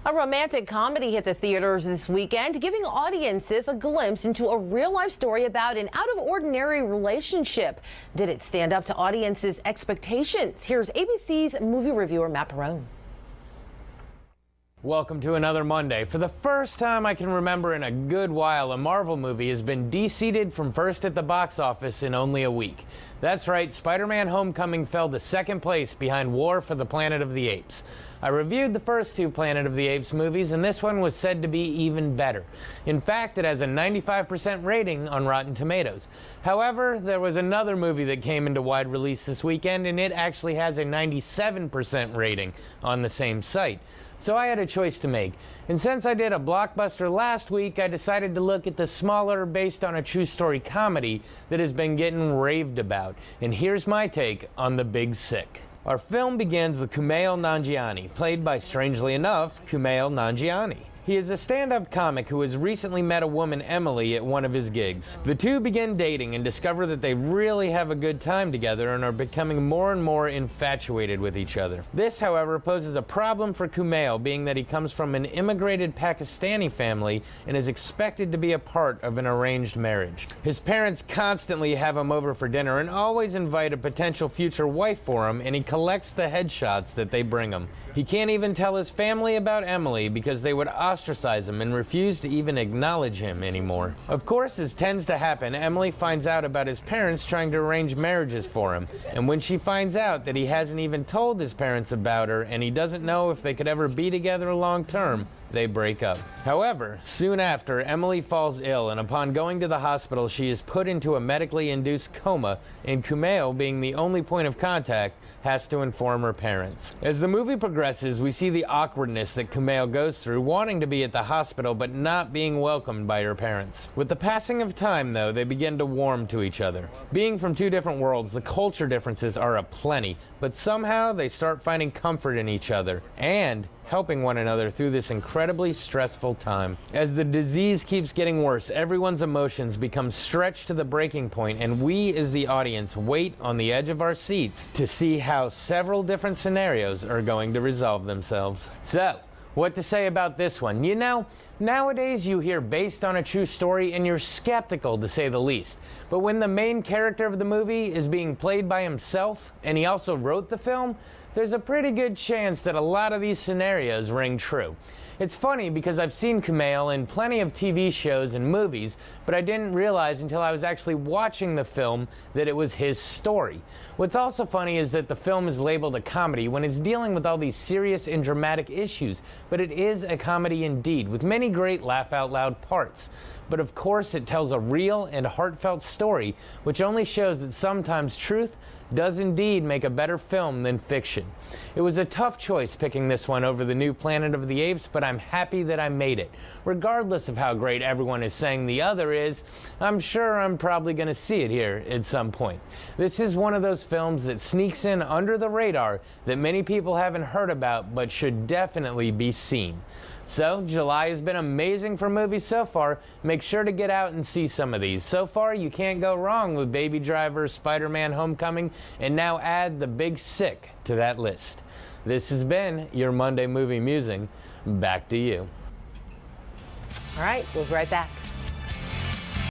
A romantic comedy hit the theaters this weekend, giving audiences a glimpse into a real-life story about an out-of-ordinary relationship. Did it stand up to audiences' expectations? Here's ABC's movie reviewer, Matt Perrone. Welcome to another Monday. For the first time I can remember in a good while, a Marvel movie has been de-seated from first at the box office in only a week. That's right, Spider-Man Homecoming fell to second place behind War for the Planet of the Apes. I reviewed the first two Planet of the Apes movies, and this one was said to be even better. In fact, it has a 95% rating on Rotten Tomatoes. However, there was another movie that came into wide release this weekend, and it actually has a 97% rating on the same site. So I had a choice to make. And since I did a blockbuster last week, I decided to look at the smaller, based on a true story comedy that has been getting raved about. And here's my take on The Big Sick. Our film begins with Kumail Nanjiani, played by, strangely enough, Kumail Nanjiani. He is a stand-up comic who has recently met a woman, Emily, at one of his gigs. The two begin dating and discover that they really have a good time together and are becoming more and more infatuated with each other. This, however, poses a problem for Kumail, being that he comes from an immigrated Pakistani family and is expected to be a part of an arranged marriage. His parents constantly have him over for dinner and always invite a potential future wife for him, and he collects the headshots that they bring him. He can't even tell his family about Emily because they would ostracize him and refuse to even acknowledge him anymore. Of course, as tends to happen, Emily finds out about his parents trying to arrange marriages for him. And when she finds out that he hasn't even told his parents about her and he doesn't know if they could ever be together long term, they break up. However, soon after, Emily falls ill, and upon going to the hospital, she is put into a medically induced coma, and Kumail, being the only point of contact, has to inform her parents. As the movie progresses, we see the awkwardness that Kumail goes through, wanting to be at the hospital but not being welcomed by her parents. With the passing of time, though, they begin to warm to each other. Being from two different worlds, the culture differences are aplenty, but somehow they start finding comfort in each other and helping one another through this incredibly stressful time. As the disease keeps getting worse, everyone's emotions become stretched to the breaking point, and we as the audience wait on the edge of our seats to see how several different scenarios are going to resolve themselves. So, what to say about this one? You know, nowadays you hear based on a true story and you're skeptical, to say the least. But when the main character of the movie is being played by himself and he also wrote the film, there's a pretty good chance that a lot of these scenarios ring true. It's funny because I've seen Kumail in plenty of TV shows and movies, but I didn't realize until I was actually watching the film that it was his story. What's also funny is that the film is labeled a comedy when it's dealing with all these serious and dramatic issues, but it is a comedy indeed, with many great laugh-out-loud parts. But of course it tells a real and heartfelt story, which only shows that sometimes truth does indeed make a better film than fiction. It was a tough choice picking this one over the new Planet of the Apes, but I'm happy that I made it. Regardless of how great everyone is saying the other is, I'm sure I'm probably going to see it here at some point. This is one of those films that sneaks in under the radar that many people haven't heard about but should definitely be seen. So, July has been amazing for movies so far. Make sure to get out and see some of these. So far, you can't go wrong with Baby Driver, Spider-Man Homecoming, and now add The Big Sick to that list. This has been your Monday Movie Musing. Back to you. All right, we'll be right back.